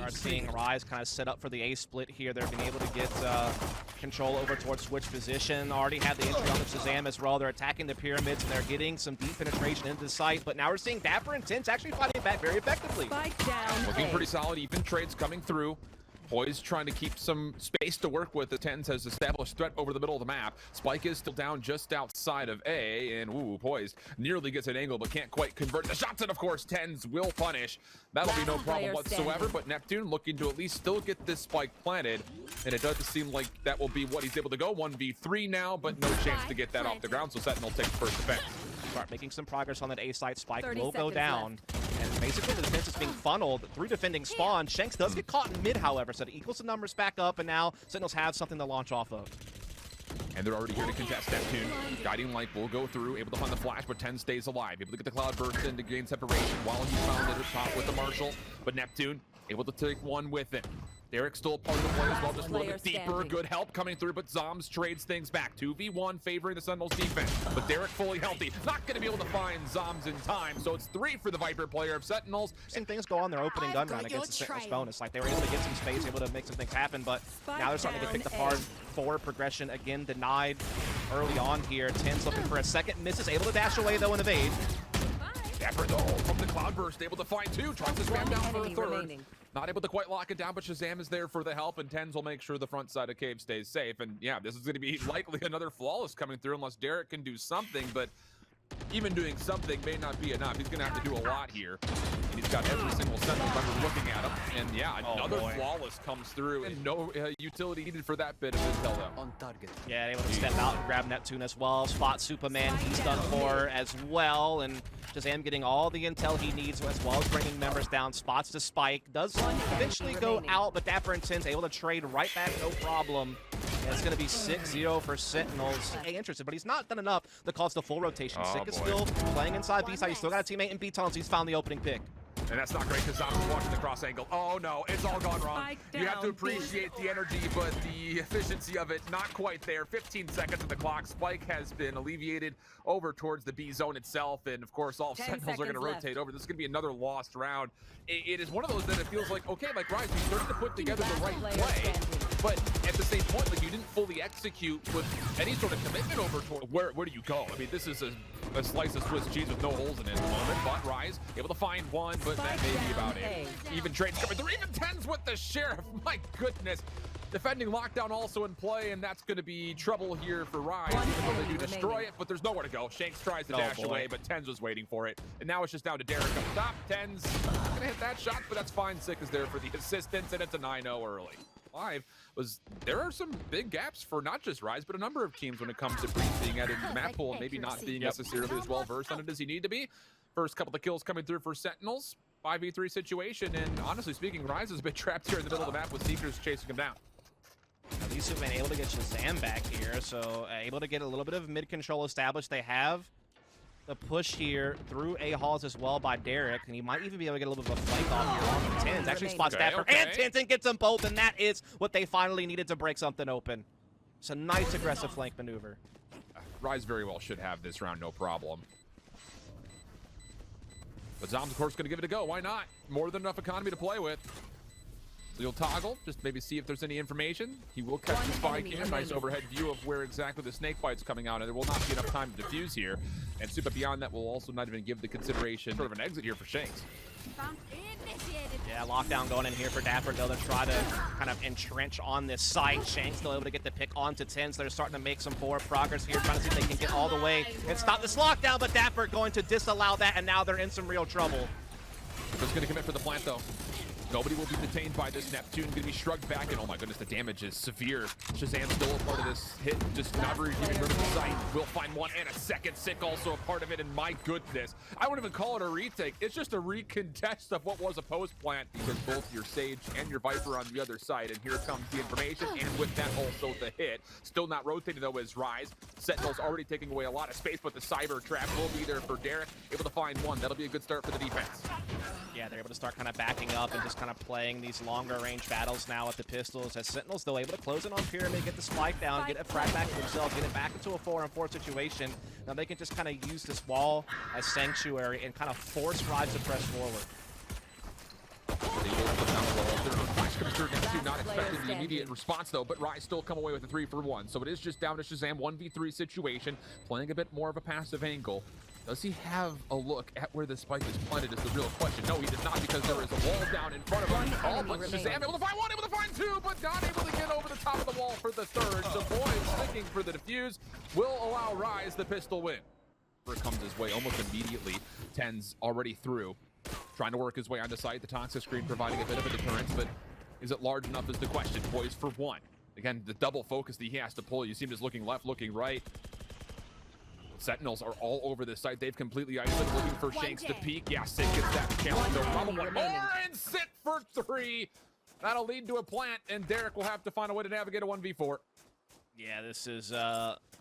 are seeing Rise kind of set up for the A split here. They're being able to get control over towards switch position. Already had the entry on the Shazam as well. They're attacking the pyramids and they're getting some deep penetration into the site. But now we're seeing Dapper and Tense actually fighting back very effectively. Spike down. Looking pretty solid. Even trades coming through. Poise trying to keep some space to work with. The Tens has established threat over the middle of the map. Spike is still down just outside of A, and Poise nearly gets an angle, but can't quite convert the shots. And of course, Tens will punish. That'll be no problem whatsoever, but Neptune looking to at least still get this spike planted, and it doesn't seem like that will be what he's able to go. 1v3 now, but no chance to get that off the ground, so Sentinel takes first defense. Start making some progress on that A site. Spike will go down. And basically the defense is being funneled through defending spawn. Shanks does get caught in mid, however, so it equals the numbers back up, and now Sentinels have something to launch off of. And they're already here to contest Neptune. Guiding Light will go through, able to find the flash, but 10 stays alive. Able to get the Cloud Burst in to gain separation while he's found at the top with the Marshal. But Neptune able to take one with it. Derek's still part of the play as well, just a little bit deeper. Good help coming through, but Zombs trades things back. 2v1 favoring the Sentinels defense, but Derek fully healthy. Not going to be able to find Zombs in time, so it's 3 for the Viper player of Sentinels. Seeing things go on their opening gun round against the Sentinels bonus. Like, they were able to get some space, able to make some things happen, but now they're starting to get picked apart. Forward progression, again, denied early on here. Ten's looking for a second, misses, able to dash away, though, and evade. Dapper, though, from the Cloud Burst, able to find 2, tries to spam down for a third. Remaining. Not able to quite lock it down, but Shazam is there for the help, and Tens will make sure the front side of Cave stays safe. And yeah, this is going to be likely another Flawless coming through unless Derek can do something, but even doing something may not be enough. He's going to have to do a lot here. And he's got every single Sentinel member looking at him. And yeah, another Flawless comes through, and no utility needed for that bit of intel though. On target. Yeah, able to step out and grab Neptune as well. Spot Superman, he's done for as well. And Shazam getting all the intel he needs as well as bringing members down. Spots to Spike. Does eventually go out, but Dapper and Ten's able to trade right back, no problem. And it's going to be 6-0 for Sentinels. Hey, interested, but he's not done enough to cause the full rotation. Sick is still playing inside B side. He's still got a teammate in B tunnels. He's found the opening pick. And that's not great because Zombs is watching the cross angle. Oh no, it's all gone wrong. You have to appreciate the energy, but the efficiency of it, not quite there. 15 seconds on the clock. Spike has been alleviated over towards the B zone itself. And of course, all Sentinels are going to rotate over. This is going to be another lost round. It is one of those that it feels like, okay, like Rise, you started to put together the right play. But at the same point, like you didn't fully execute with any sort of commitment over toward where do you go? I mean, this is a slice of Swiss cheese with no holes in it at the moment. But Rise able to find one, but that may be about it. Even trades coming through, even Tens with the Sheriff. My goodness. Defending lockdown also in play, and that's going to be trouble here for Rise. They do destroy it, but there's nowhere to go. Shanks tries to dash away, but Tens was waiting for it. And now it's just down to Derek up top. Tens gonna hit that shot, but that's fine. Sick is there for the assistance, and it's a 9-0 early. There are some big gaps for not just Rise, but a number of teams when it comes to Breeze being added in the map pool and maybe not being necessarily as well versed on it as you need to be. First couple of kills coming through for Sentinels. 5v3 situation, and honestly speaking, Rise is a bit trapped here in the middle of the map with Seekers chasing him down. At least have been able to get Shazam back here, so able to get a little bit of mid control established. They have the push here through A halls as well by Derek, and he might even be able to get a little bit of a flank off here on the Tens. Actually spots Dapper and Tens and gets them both, and that is what they finally needed to break something open. It's a nice aggressive flank maneuver. Rise very well should have this round, no problem. But Zombs, of course, going to give it a go. Why not? More than enough economy to play with. So you'll toggle, just maybe see if there's any information. He will catch the spike in. Nice overhead view of where exactly the snake bite's coming out, and there will not be enough time to defuse here. And Super beyond that will also not even give the consideration sort of an exit here for Shanks. Yeah, lockdown going in here for Dapper. They'll try to kind of entrench on this site. Shanks still able to get the pick onto Tens. They're starting to make some forward progress here, trying to see if they can get all the way and stop this lockdown, but Dapper going to disallow that, and now they're in some real trouble. Just going to commit for the plant, though. Nobody will be detained by this. Neptune going to be shrugged back, and oh my goodness, the damage is severe. Shazam still a part of this hit, just not really giving rid of the sight. We'll find one and a second. Sick also a part of it, and my goodness, I wouldn't even call it a retake. It's just a recontest of what was a post plant, because both your Sage and your Viper on the other side, and here comes the information, and with that also the hit. Still not rotating though is Rise. Sentinel's already taking away a lot of space, but the Cyber Trap will be there for Derek. Able to find one. That'll be a good start for the defense. Yeah, they're able to start kind of backing up and just kind of playing these longer range battles now with the pistols, as Sentinels though able to close in on Pyramid, get the spike down, get a frag back to themselves, get it back into a 4-on-4 situation. Now they can just kind of use this wall as sanctuary and kind of force Rise to press forward. They will put down the wall. They're the immediate response, though, but Rise still come away with a 3-for-1. So it is just down to Shazam, 1v3 situation, playing a bit more of a passive angle. Does he have a look at where the spike is planted is the real question. No, he does not, because there is a wall down in front of him. Oh, but Shazam able to find one, able to find two, but not able to get over the top of the wall for the third. So Boyd sticking for the defuse will allow Rise the pistol win. It comes his way almost immediately. Ten's already through, trying to work his way onto site. The Toxic Screen providing a bit of a deterrence, but is it large enough is the question. Poised for one. Again, the double focus that he has to pull. You see him just looking left, looking right. Sentinels are all over this site. They've completely isolated, looking for Shanks to peek. Yeah, Sit gets that challenge. No problem. One more, and Sit for 3. That'll lead to a plant, and Derek will have to find a way to navigate a 1v4. Yeah, this is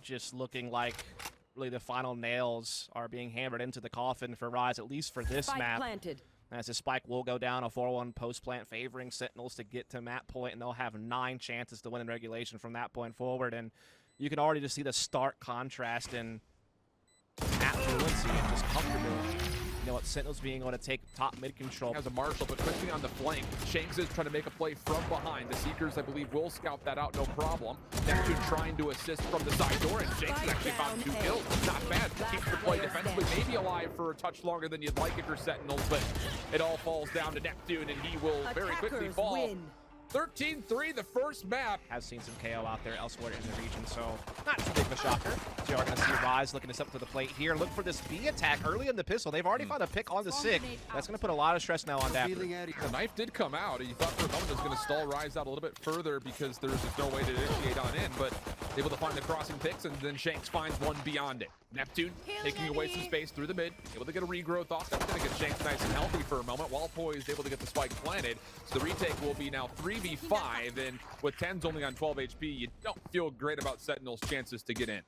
just looking like really the final nails are being hammered into the coffin for Rise, at least for this map. Planted. As the spike will go down, a 4-1 post-plant favoring Sentinels to get to map point, and they'll have 9 chances to win in regulation from that point forward. And you can already just see the stark contrast in affluency and just comfortable. You know what, Sentinels being able to take top mid control. Has a Marshall, but quickly on the flank. Shanks is trying to make a play from behind. The Seekers, I believe, will scout that out, no problem. Neptune trying to assist from the side door, and Shanks has actually found 2 kills. Not bad. Keeps the play defensively, maybe alive for a touch longer than you'd like if you're Sentinels, but it all falls down to Neptune, and he will very quickly fall. 13-3, the first map. Has seen some KO out there elsewhere in the region, so not too big of a shocker. So you are going to see Rise looking to step to the plate here. Look for this B attack early in the pistol. They've already found a pick on the Sig. That's going to put a lot of stress now on Dapper. The knife did come out. You thought for a moment it was going to stall Rise out a little bit further because there's just no way to initiate on in, but able to find the crossing picks, and then Shanks finds one beyond it. Neptune taking away some space through the mid, able to get a regrowth off. That's going to get Shanks nice and healthy for a moment, while Poised able to get the spike planted. So the retake will be now 3v5, and with Ten's only on 12 HP, you don't feel great about Sentinel's chances to get in.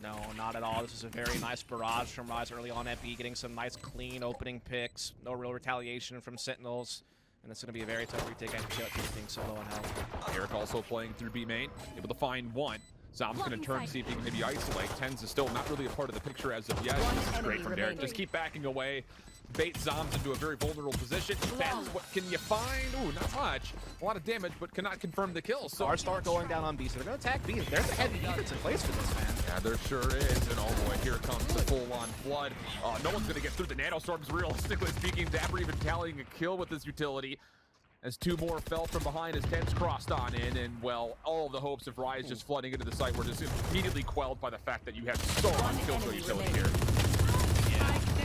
No, not at all. This is a very nice barrage from Rise early on at B, getting some nice clean opening picks. No real retaliation from Sentinels. And it's going to be a very tough retake after being so low on health. Eric also playing through B main, able to find one. Zom's going to turn to see if he can maybe isolate. Tenz is still not really a part of the picture as of yet. This is great from Derek. Just keep backing away. Bait Zoms into a very vulnerable position. Tenz, what can you find? Ooh, not much. A lot of damage, but cannot confirm the kill. So Star going down on B, so they're going to attack B. There's a heavy defense in place for this, man. Yeah, there sure is. And oh boy, here comes the full-on flood. No one's going to get through the nanostorms, realistically speaking. Dapper even tallying a kill with his utility, as 2 more fell from behind as Tenz crossed on in, and well, all of the hopes of Rise just flooding into the site were just immediately quelled by the fact that you had so much Killjoy utility here.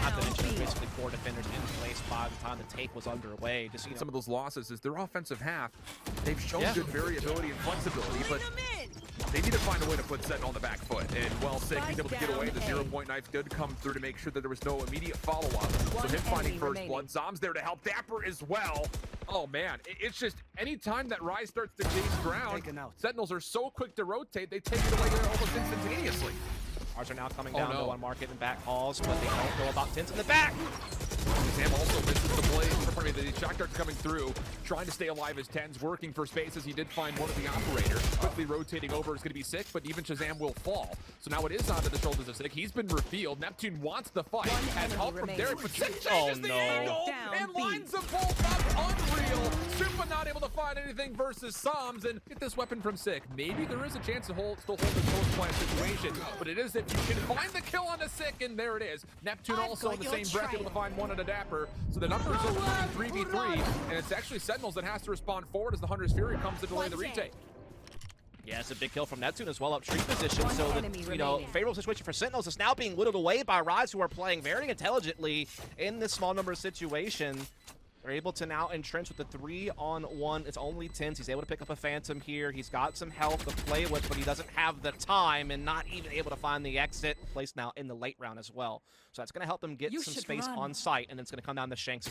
Not to mention basically 4 defenders in place by the time the take was underway. Just some of those losses is their offensive half. They've shown good variability and flexibility, but they need to find a way to put Sentinel on the back foot. And well, Sig being able to get away, the 0-point knife did come through to make sure that there was no immediate follow-up. So him finding first blood. Zom's there to help Dapper as well. Oh man, it's just anytime that Rise starts to gain ground, Sentinels are so quick to rotate, they take it away there almost instantaneously. Ours are now coming down to one market and back halls, but they don't know about Tenz in the back. Sam also misses the blade. The shock dart's coming through, trying to stay alive as Tenz, working for spaces. He did find one of the operators. Quickly rotating over is going to be Sick, but even Shazam will fall. So now it is onto the shoulders of Sick. He's been revealed. Neptune wants the fight. Has help from Derek, but Sick changes the angle and lines them both up. Unreal. Supa not able to find anything versus Psalms, and get this weapon from Sick. Maybe there is a chance to still hold this post-plant situation, but it is if you can find the kill on the Sick, and there it is. Neptune also in the same breath able to find one on a Dapper. So the numbers are 3v3, and it's actually Sentinels that has to respond forward as the Hunter's Fury comes to delay the retake. Yeah, it's a big kill from Neptune as well up tree position. So the favorable situation for Sentinels is now being whittled away by Rise, who are playing very intelligently in this small number situation. They're able to now entrench with the 3-on-1. It's only Tenz. He's able to pick up a Phantom here. He's got some health to play with, but he doesn't have the time and not even able to find the exit. Placed now in the late round as well. So that's going to help them get some space on site, and then it's going to come down to Shanks.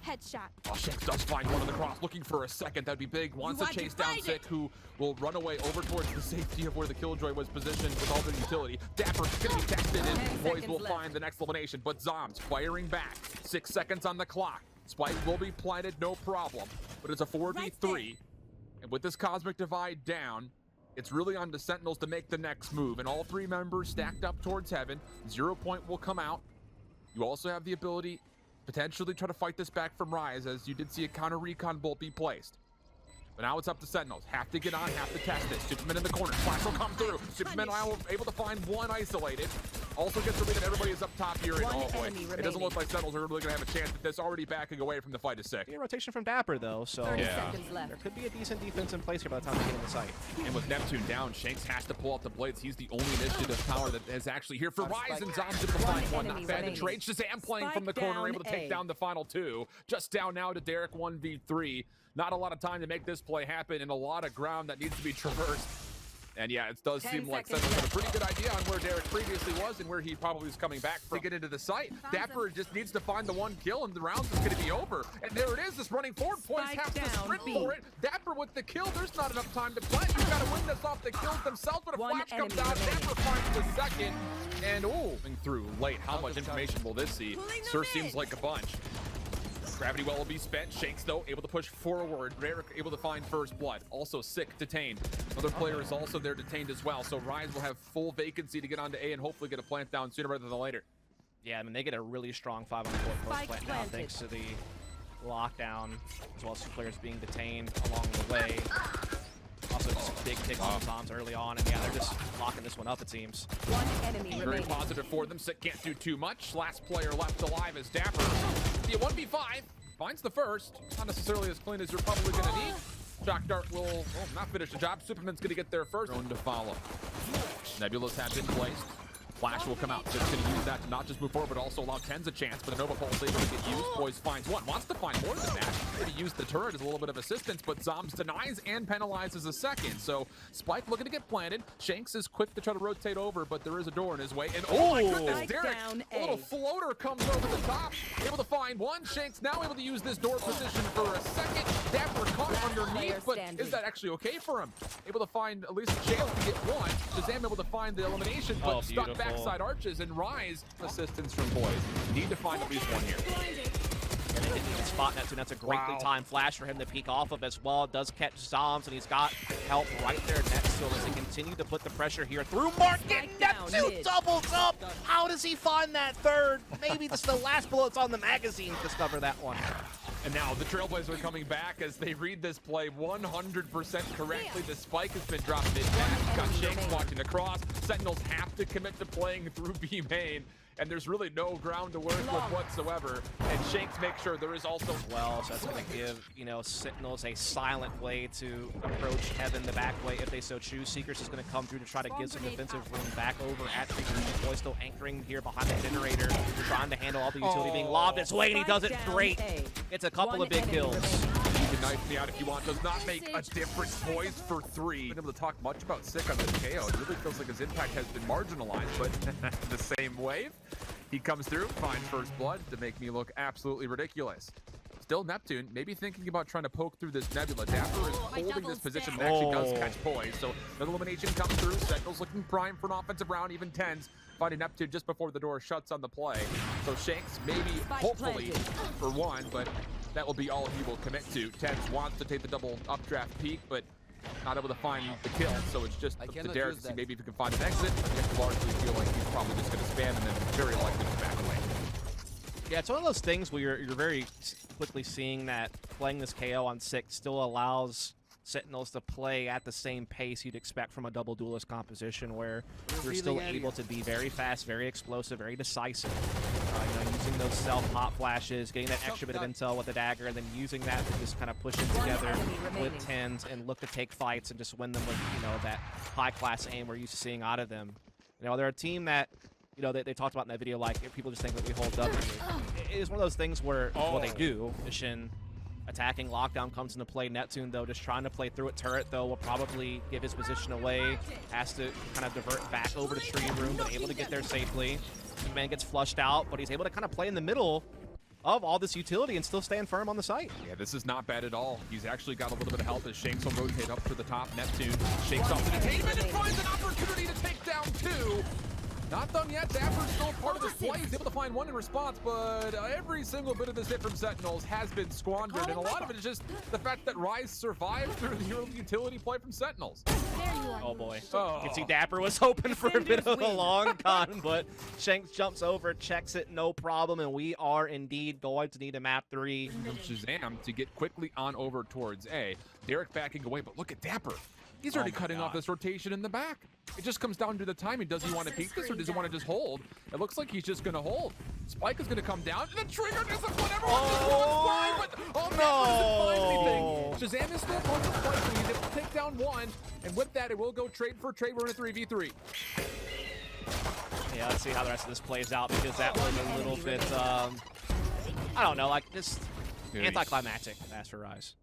Headshot. Oh, Shanks does find one on the cross, looking for a second. That'd be big. Wants to chase down Sick, who will run away over towards the safety of where the Killjoy was positioned with all the utility. Dapper's going to be tested, and Boys will find the next elimination. But Zoms firing back. 6 seconds on the clock. Spike will be planted, no problem. But it's a 4v3. And with this Cosmic Divide down, it's really on the Sentinels to make the next move. And all 3 members stacked up towards heaven. 0-point will come out. You also have the ability potentially try to fight this back from Rise, as you did see a counter recon bolt be placed. But now it's up to Sentinels. Have to get on, have to test it. Superman in the corner. Flash will come through. Superman now able to find one isolated. Also gets to read that everybody is up top here. And oh boy, it doesn't look like Sentinels are really going to have a chance at this. Already backing away from the fight to sick. Rotation from Dapper, though, so 30 Yeah. seconds left. there could be a decent defense in place here by the time they get in the site. And with Neptune down, Shanks has to pull out the blades. He's the only initiative power that is actually here for Rise, and Zom's able to find one. Not enemy bad to remaining. trade. Shazam playing from the Spike corner, down able to take A. down the final two. Just down now to Derek 1v3. Not a lot of time to make this play happen, and a lot of ground that needs to be traversed. And yeah, it does 10 seem like seconds Sentinels had a left. pretty good idea on where Derek previously was and where he probably was coming back from to get into the site. Dapper just needs to find the one kill, and the round is going to be over. And there it is, this running forward. Poise Spike has to down sprint B. for it. Dapper with the kill. There's not enough time to play. You've got to win this off the kills themselves, but a One flash comes enemy out. remaining. Dapper finds the second. And oh, through late. How much information will this see? Sir seems like a bunch. Gravity well will be spent. Shanks, though, able to push forward. Rarick able to find first blood. Also sick, detained. Another player is also there detained as well. So Rise will have full vacancy to get onto A and hopefully get a plant down sooner rather than later. Yeah, I mean, they get a really strong 5-on-4 post Spike plant now planted. thanks to the lockdown, as well as 2 players being detained along the way. Also, just a big kick on the bombs early on, and yeah, they're just locking this one up, it seems. One enemy Very remaining. positive for them. Sick can't do too much. Last player left alive is Dapper. The 1v5 finds the first. Not necessarily as clean as you're probably going to need. Shock Dart will not finish the job. Superman's going to get there first. Drone to follow. Nebulas have been placed. Flash will come out. Just going to use that to not just move forward, but also allow Tens a chance. But the Nova Pulse able to get used. Poise finds one. Wants to find more than that. Maybe use the turret as a little bit of assistance, but Zoms denies and penalizes a second. So Spike looking to get planted. Shanks is quick to try to rotate over, but there is a door in his way. And oh my goodness, Spike Derek, down a little A. floater comes over the top. Able to find one. Shanks now able to use this door position for a second. Dapper caught Last player underneath, but standing. is that actually okay for him? Able to find at least a chance to get one. Shazam able to find the elimination, but Oh, stuck beautiful. backside arches and Rise. Assistance from Poise. Need to find at least one here. And they didn't even spot Neptune. That's a greatly Wow. timed flash for him to peek off of as well. Does catch Zoms, and he's got help right there next to him as they continue to put the pressure here through Market. Spike down Neptune mid. doubles up. How does he find that third? Maybe this is the last bullets on the magazine to discover that one. And now the Trailblazers are coming back as they read this play 100% correctly. The spike has been dropped mid-pack. Got enemy Shanks remaining. walking across. Sentinels have to commit to playing through B main. And there's really no ground to work with whatsoever. And Shanks makes sure there is also Well, so that's going to give, Sentinels a silent way to approach Heaven the back way if they so choose. Seekers is going to come through to try to get some defensive room back over at Seekers. Boy still anchoring here behind the generator, trying to handle all the utility being lobbed his way, and he does it Spike down great. A. It's a couple One of big enemy kills. remaining. You can knife me out if you want. Does not make a difference. Poise for 3. Been able to talk much about Sick on this KO. It really feels like his impact has been marginalized, but the same wave. He comes through, finds first blood to make me look absolutely ridiculous. Still Neptune, maybe thinking about trying to poke through this Nebula. Dapper is holding this position and actually does catch Poise. So another elimination comes through. Sentinels looking prime for an offensive round, even Tens. Finding Neptune just before the door shuts on the play. So Shanks maybe, Spike hopefully, planted. for one, but that will be all he will commit to. Tens wants to take the double updraft peak, but not able to find the kill. So it's just up to cannot Derek use to see that. maybe if he can find an exit. I guess largely feel like he's probably just going to spam and then very likely to back away. Yeah, it's one of those things where you're very quickly seeing that playing this KO on 6 still allows Sentinels to play at the same pace you'd expect from a double duelist composition, where you're still Revealing able to be very fast, very explosive, very decisive. Using those self-pop flashes, getting that extra bit of intel with the dagger, and then using that to just kind of push in together enemy remaining. with Tens and look to take fights and just win them with, that high-class aim we're used to seeing out of them. They're a team that, they talked about in that video, like, if people just think that we hold W. It is one of those things where, well, they do. Shin attacking lockdown comes into play. Neptune, though, just trying to play through it. Turret, though, will probably give his position away. Has to kind of divert back over to Stream Room, but able to get there safely. Man gets flushed out, but he's able to kind of play in the middle of all this utility and still stand firm on the site. Yeah, this is not bad at all. He's actually got a little bit of help as Shanks will rotate up to the top. Neptune shakes off the detainment and finds an opportunity to take down 2. Not done yet. Dapper's still part of this play. He's able to find one in response, but every single bit of this hit from Sentinels has been squandered, and a lot of it is just the fact that Rise survived through the early utility play from Sentinels. Oh boy. Oh. You can see Dapper was hoping for a bit of a long con, but Shanks jumps over, checks it, no problem, and we are indeed going to need a map 3. Shazam to get quickly on over towards A. Derek backing away, but look at Dapper. He's already cutting off this rotation in the back. It just comes down to the timing. Does he want to peek this or does he want to just hold? It looks like he's just going to hold. Spike is going to come down. The trigger doesn't put everyone but no! Doesn't find anything. Shazam is still punching Spike, so he's able to take down one. And with that, it will go trade for trade. We're in a 3v3. Yeah, let's see how the rest of this plays out, because that was a little bit, I don't know, like just anticlimactic as for Rise.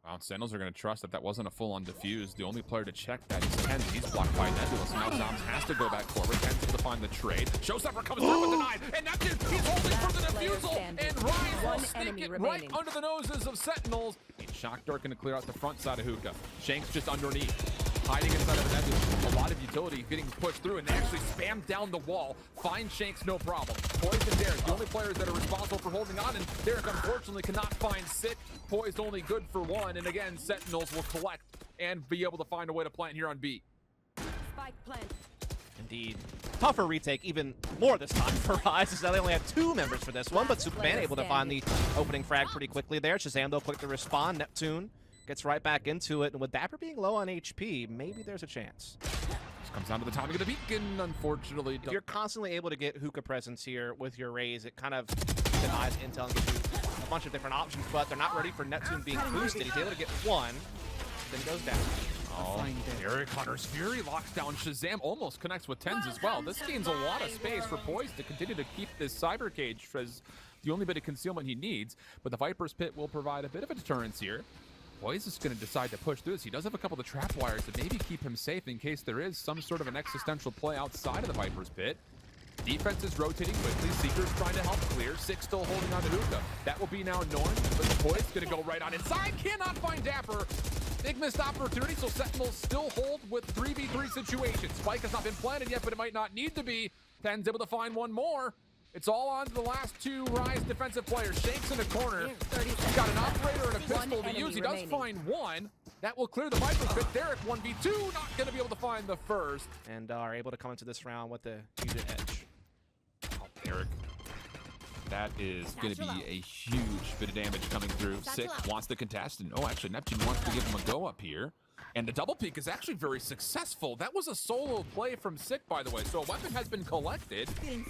Wow, Sentinels are going to trust that wasn't a full-on defuse. The only player to check that is Kenz. He's blocked by Nebulous. Now Zombs has to go back forward. Kenz able to find the trade. Showstopper comes through with the 9. And Neptune, he's holding for the defusal. And Rise will sneak it right under the noses of Sentinels. Shock Dart going to clear out the front side of Hookah. Shanks just underneath, hiding inside of the Nebulous. A lot of utility getting pushed through, and they actually spam down the wall. Find Shanks, no problem. Poised and Derek, the only players that are responsible for holding on, and Derek unfortunately cannot find Sick. Poised only good for 1, and again, Sentinels will collect and be able to find a way to plant here on B. Spike plant. Indeed. Tougher retake, even more this time for Rise, as they only have 2 members for this one, but Superman able to find the opening frag pretty quickly there. Shazam, though, quick to respond. Neptune gets right back into it, and with Dapper being low on HP, maybe there's a chance. This comes down to the timing of the beacon, unfortunately. If you're constantly able to get Hookah presence here with your Raze, it kind of denies intel and gives you a bunch of different options, but they're not ready for Neptune being boosted. He's able to get 1, then goes down. Oh, Derek Hunter's Fury locks down Shazam, almost connects with Tens as well. This gains a lot of space for Poise to continue to keep this Cyber Cage as the only bit of concealment he needs, but the Viper's Pit will provide a bit of a deterrence here. Poise is going to decide to push through this. He does have a couple of trap wires that maybe keep him safe in case there is some sort of an existential play outside of the Viper's Pit. Defense is rotating quickly. Seeker's trying to help clear. Six still holding on to Hookah. That will be now Norn, but Poise going to go right on inside. Cannot find Dapper. Big missed opportunity, so Sentinels still hold with 3v3 situation. Spike has not been planted yet, but it might not need to be. Ten's able to find one more. It's all on to the last 2 Rise defensive players. Shanks in the corner. He's got an operator and a pistol to use. He does find 1. That will clear the Viper's Pit. Derek 1v2, not going to be able to find the first. And are able to come into this round with the huge edge. Oh, Derek. That is going to be a huge bit of damage coming through. Sick wants to contest, and actually Neptune wants to give him a go up here. And the double peek is actually very successful. That was a solo play from Sick, by the way. So a weapon has been collected.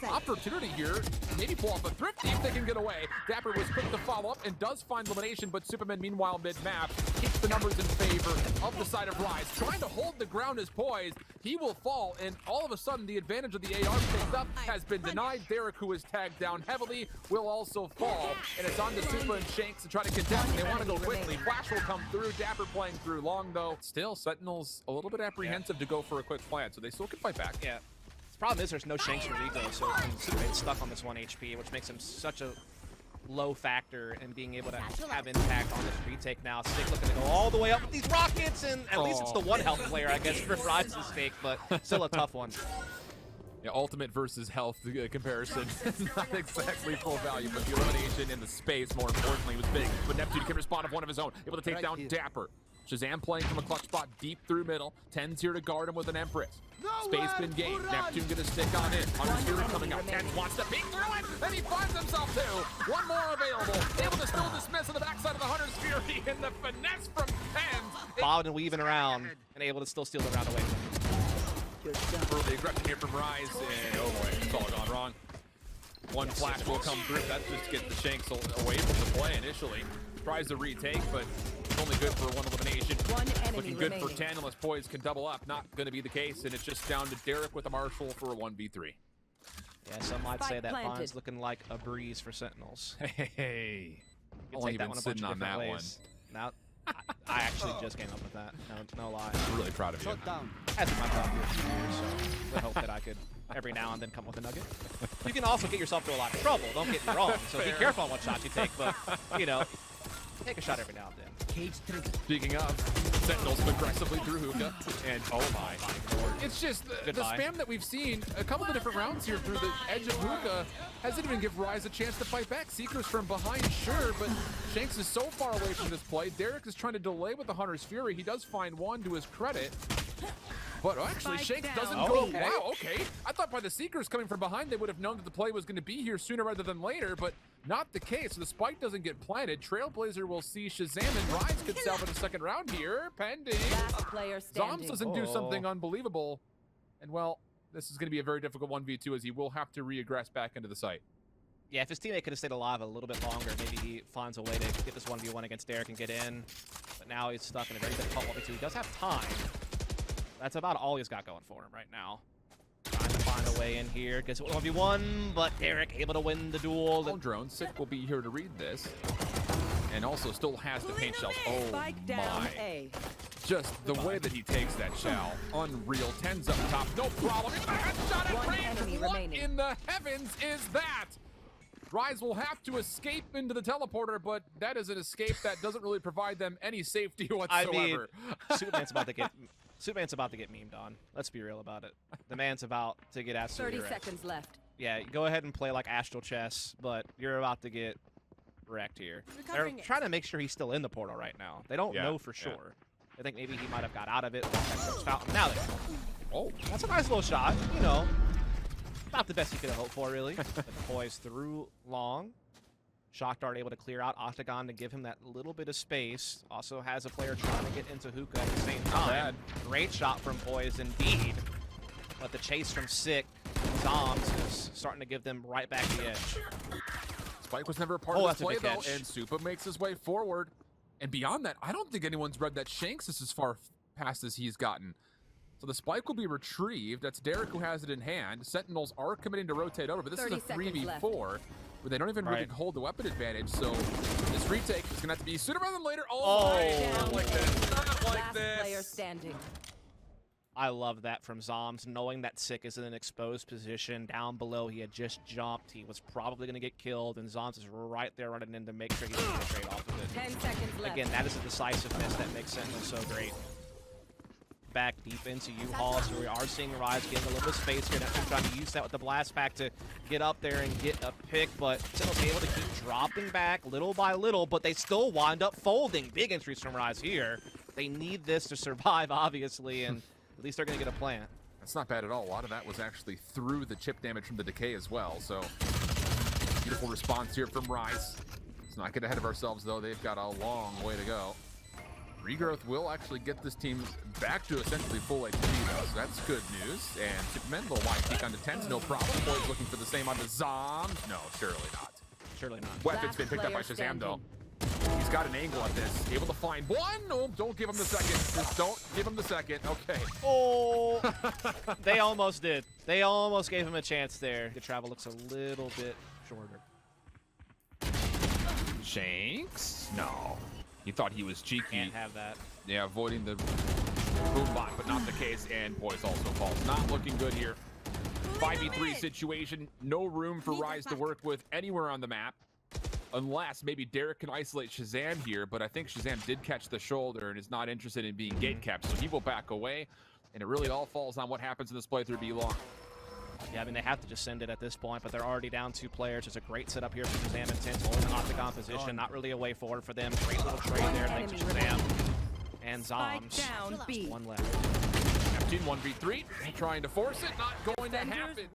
Opportunity here. Maybe pull off a thrifty if they can get away. Dapper was quick to follow up and does find elimination, but Superman, meanwhile, mid-map, keeps the numbers in favor of the side of Rise. Trying to hold the ground is Poised. He will fall, and all of a sudden, the advantage of the AR picked up has been denied. Derek, who is tagged down heavily, will also fall. And it's on to Super and Shanks to try to contest. They want to go quickly. Flash will come through. Dapper playing through long, though. Still, Sentinels a little bit apprehensive to go for a quick plant, so they still can fight back. Yeah. The problem is there's no Shanks for Rigo, so Superman's stuck on this 1 HP, which makes him such a low factor in being able to have impact on this retake now. Sick looking to go all the way up with these rockets, and at least it's the 1 health player, I guess, for Rise's sake, but still a tough one. Yeah, ultimate versus health comparison. Not exactly full value, but the elimination in the space, more importantly, was big. But Neptune can respond of one of his own, able to take down Dapper. Shazam playing from a clutch spot deep through middle. Ten's here to guard him with an Empress. Space been gained. Neptune gonna stick on in. Hunter's Fury coming up. Ten wants to peek through it, and he finds himself too. 1 more available. Able to still dismiss on the backside of the Hunter's Fury, and the finesse from Ten. Bobbing and weaving around, and able to still steal the round away from him. Early aggression here from Rise, and oh boy, it's all gone wrong. 1 flash will come through. That's just to get the Shanks away from the play initially. Tries to retake, but it's only good for 1 elimination. Looking good for 10 unless Poise can double up. Not going to be the case, and it's just down to Derek with a Marshall for a 1v3. Yeah, some might say that Bond's looking like a breeze for Sentinels. Hey, You only can take that been one a bunch sitting of on that different one. ways. Now, I actually just came up with that. No lie. I'm really proud of you. That's my job here for years, so I hope that I could every now and then come with a nugget. You can also get yourself into a lot of trouble, don't get me wrong, so be careful on what shots you take, but, you know, take a shot every now and then. Speaking of, Sentinels aggressively through Hookah, and oh my lord. It's just the Goodbye. spam that we've seen a couple of different rounds here through the edge of Hookah hasn't even give Rise a chance to fight back. Seekers from behind, sure, but Shanks is so far away from this play. Derek is trying to delay with the Hunter's Fury. He does find one to his credit. But actually, Shanks doesn't go. Okay. Wow, okay. I thought by the Seekers coming from behind, they would have known that the play was going to be here sooner rather than later, but not the case. So the spike doesn't get planted. Trailblazer will see Shazam, and Rise could salvage a second round here, pending. Last player standing. Zoms doesn't do Oh. something unbelievable. And well, this is going to be a very difficult 1v2 as he will have to reaggress back into the site. Yeah, if his teammate could have stayed alive a little bit longer, maybe he finds a way to get this 1v1 against Derek and get in. But now he's stuck in a very difficult 1v2. He does have time. That's about all he's got going for him right now. Trying to find a way in here. Gets 1v1, but Derek able to win the duel. All drone, Sick will be here to read this. And also still has the paint shells. Oh Spike down my. A. Just the way that he takes that shell. Unreal. 10's up top. No problem. He's got a headshot at One range. enemy What remaining. in the heavens is that? Rise will have to escape into the teleporter, but that is an escape that doesn't really provide them any safety whatsoever. Superman's about to get memed on. Let's be real about it. The man's about to get absolutely 30 wrecked. seconds left. Yeah, go ahead and play like Astral Chess, but you're about to get wrecked here. They're Recovering it. trying to make sure he's still in the portal right now. They don't Yeah, know for yeah. sure. I think maybe he might have got out of it. Fountain. Now they Oh, that's a nice little shot. You know, not the best you could have hoped for, really. But the poise through long. Shock Dart able to clear out Octagon to give him that little bit of space. Also has a player trying to get into Hookah at the same time. bad. Great shot from Poise indeed. But the chase from Sick, Zoms is starting to give them right back the edge. Spike was never a part Oh, of that's this a play, big though, catch. and Supa makes his way forward. And beyond that, I don't think anyone's read that Shanks is as far past as he's gotten. So the spike will be retrieved. That's Derek who has it in hand. Sentinels are committing to rotate over, but this is 30 a seconds 3v4 where left. they don't even really Right. hold the weapon advantage. So this retake is going to have to be sooner rather than later. Oh. Not like this. Not like Last player this. standing. I love that from Zoms, knowing that Sick is in an exposed position. Down below, he had just jumped. He was probably going to get killed, and Zoms is right there running in to make sure he doesn't get a trade off of it. 10 seconds left. Again, that is a decisiveness that makes Sentinel so great. Back deep into U-Haul, so we are seeing Rise getting a little bit of space here. Neptune's trying to use that with the blast pack to get up there and get a pick, but Sentinel's able to keep dropping back little by little, but they still wind up folding. Big entries from Rise here. They need this to survive, obviously, and at least they're going to get a plant. That's not bad at all. A lot of that was actually through the chip damage from the decay as well. So beautiful response here from Rise. Let's not get ahead of ourselves, though. They've got a long way to go. Regrowth will actually get this team back to essentially full HP, though, so that's good news. And Superman, little wide peek onto 10s, no problem. Boys looking for the same onto Zoms. No, surely not. Surely not. Weapon's Last been picked up by player Shazam, though. standing. He's got an angle at this. Able to find one. No, don't give him the second. Just don't give him the second. Okay. Oh, they almost did. They almost gave him a chance there. The travel looks a little bit shorter. Shanks? No. He thought he was cheeky. Can't have that. Yeah, avoiding the boom bot, but not the case. And Poise also falls. Not looking good here. 5v3 situation. No room for Rise to work with anywhere on the map. Unless maybe Derek can isolate Shazam here, but I think Shazam did catch the shoulder and is not interested in being gate kept, so he will back away. And it really all falls on what happens in this playthrough B long. Yeah, I mean, they have to just send it at this point, but they're already down 2 players. It's a great setup here for Shazam and Tins, holding the Octagon position. Not really a way forward for them. Great little trade there, thanks to Shazam. And Spike Zoms. down B. One left. Neptune 1v3, trying to force it, not going to happen.